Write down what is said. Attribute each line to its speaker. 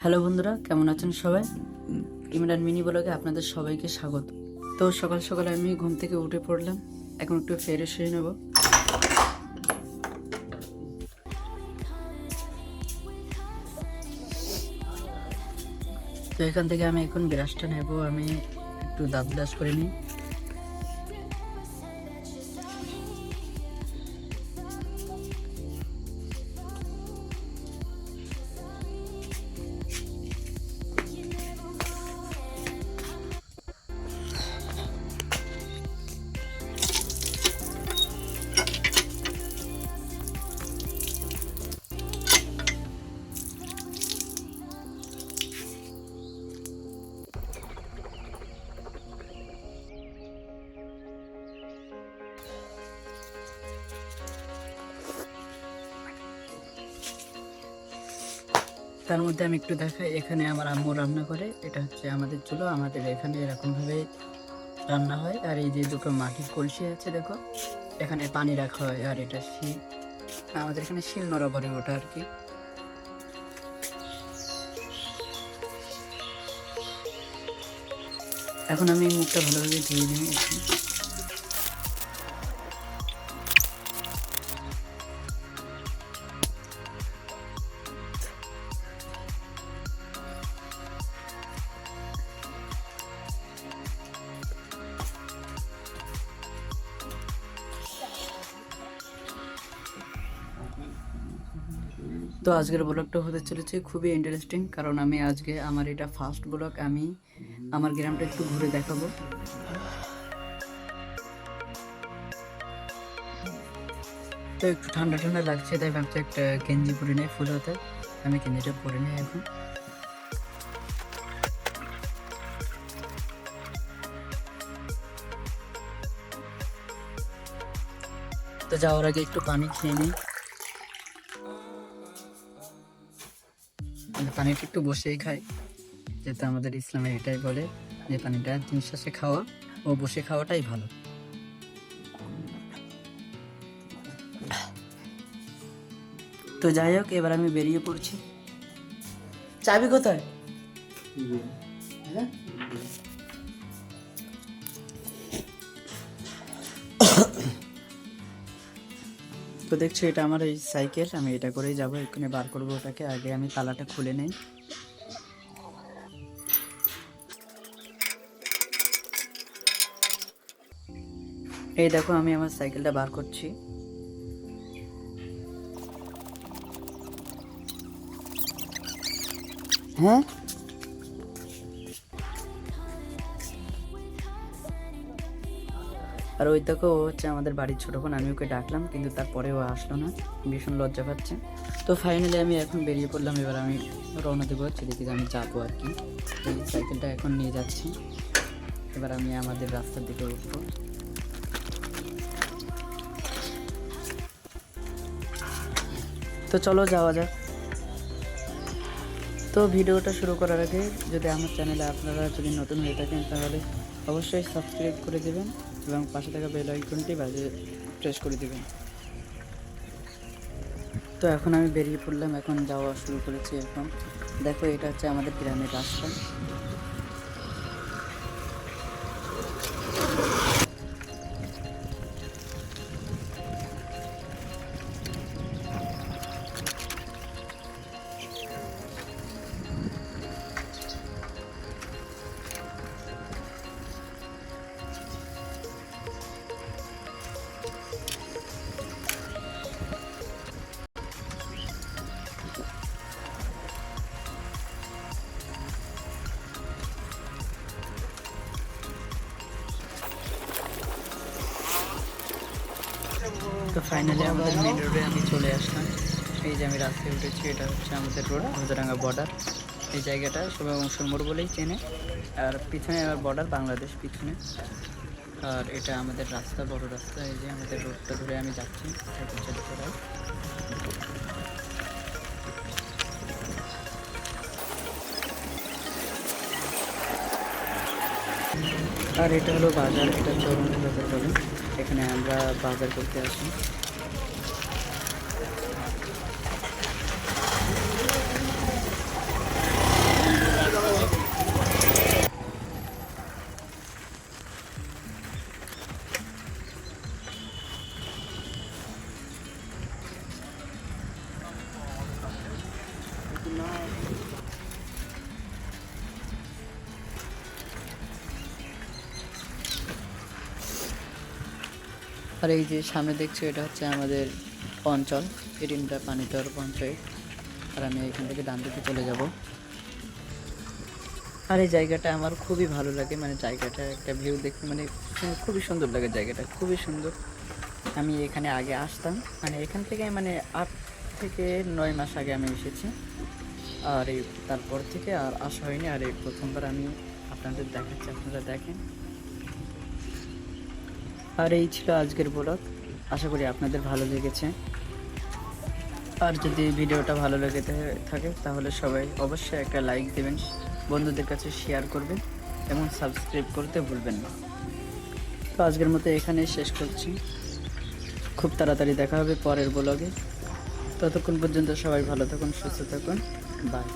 Speaker 1: Hello বন্ধুরা, কেমন আছেন সবাই? ইমরান মিনি ব্লগে আপনাদের সবাইকে স্বাগত। তো সকাল সকাল আমি ঘুম থেকে উঠে পড়লাম, এখন একটু ফ্রেশ হয়ে নেব। তো এখান থেকে আমি এখন ব্রাশটা নেব, আমি একটু দাঁত ব্রাশ করে নিই। তার মধ্যে আমি একটু দেখাই, এখানে আমার আম্মু রান্না করে। এটা হচ্ছে আমাদের চুলো, আমাদের এখানে এরকমভাবে রান্না হয়। আর এই যে দুটো মাটির কলসি আছে দেখো, এখানে পানি রাখা হয়। আর এটা শিল, আমাদের এখানে শিল নোড়া বলে ওটা আর কি। এখন আমি মুখটা ভালোভাবে ধুয়ে নিই। তো আজকের ব্লগটা হতে চলেছে খুবই ইন্টারেস্টিং, কারণ আমি আজকে আমার এটা ফার্স্ট ব্লগ, আমি আমার গ্রামটা একটু ঘুরে দেখাবো। তো একটু ঠান্ডা ঠান্ডা লাগছে, তাই ভাবছি একটা গেঞ্জি পরে নেই ফুল হাতে। আমি গেঞ্জিটা পরে নিই এখন। তো যাওয়ার আগে একটু পানি খেয়ে নিই। পানিটা একটু বসেই খাই, যেহেতু আমাদের ইসলামে এটাই বলে যে পানিটা নিঃশ্বাসে খাওয়া ও বসে খাওয়াটাই ভালো। তো যাই হোক, এবার আমি বেরিয়ে পড়ছি। চাবি কোথায়? হ্যাঁ, তো দেখছো এটা আমার এই সাইকেল, আমি এটা করেই যাবো, এখানে বার করবো ওটাকে। আগে আমি তালাটা খুলে নেই। এই দেখো, আমি আমার সাইকেলটা বার করছি। হ্যাঁ, আর ওই দেখো, ও হচ্ছে আমাদের বাড়ির ছোট বোন। আমি ওকে ডাকলাম, কিন্তু তারপরে ও আসলো না, ভীষণ লজ্জা পাচ্ছে। তো ফাইনালি আমি এখন বেরিয়ে পড়লাম। এবার আমি রওনা দেবো, সেদিকে আমি যাবো আর কি। এই সাইকেলটা এখন নিয়ে যাচ্ছি, এবার আমি আমাদের রাস্তার দিকে উঠবো। তো চলো যাওয়া যাক। তো ভিডিওটা শুরু করার আগে যদি আমার চ্যানেলে আপনারা যদি নতুন হয়ে থাকেন, তাহলে অবশ্যই সাবস্ক্রাইব করে দেবেন এবং পাশে থাকা বেল আইকনটি বাজে প্রেস করে দেবেন। তো এখন আমি বেরিয়ে পড়লাম, এখন যাওয়া শুরু করেছি। এখন দেখো, এটা হচ্ছে আমাদের গ্রামের রাস্তা। তো ফাইনালি আমাদের মেন রোডে আমি চলে আসলাম। এই যে আমি রাস্তায় উঠেছি, এটা হচ্ছে আমাদের রোড, হলদিরাঙ্গা বর্ডার। এই জায়গাটা সবাই অংশুর মোড় বলেই চেনে। আর পিছনে আমার বর্ডার বাংলাদেশ পিছনে। আর এটা আমাদের রাস্তা, বড় রাস্তা। এই যে আমাদের রোডটা ধরে আমি যাচ্ছি। আর এটা হলো বাজার, এটা চৌরঙ্গি বাজার বলে। এখানে আমরা বাজার করতে আসি। আর এই যে সামনে দেখছো এটা হচ্ছে আমাদের অঞ্চল এরিন্ডা পানিতর পঞ্চায়েত। আর আমি এখান থেকে ডান দিকে চলে যাব। আর এই জায়গাটা আমার খুবই ভালো লাগে, মানে জায়গাটা একটা ভিউ দেখতে মানে খুবই সুন্দর লাগে, জায়গাটা খুবই সুন্দর। আমি এখানে আগে আসতাম, মানে এখান থেকে মানে 8 থেকে 9 মাস আগে আমি এসেছি। আর এই তারপর থেকে আর আসা হয়নি। আর এই প্রথমবার আমি আপনাদের দেখাচ্ছি, আপনারা দেখেন। আর এই ছিল আজকের ব্লগ, আশা করি আপনাদের ভালো লেগেছে। আর যদি ভিডিওটা ভালো লেগে থাকে তাহলে সবাই অবশ্যই একটা লাইক দেবেন, বন্ধুদের কাছে শেয়ার করবেন এবং সাবস্ক্রাইব করতে ভুলবেন না। তো আজকের মতো এখানেই শেষ করছি, খুব তাড়াতাড়ি দেখা হবে পরের ব্লগে। ততক্ষণ পর্যন্ত সবাই ভালো থাকুন, সুস্থ থাকুন, বাই।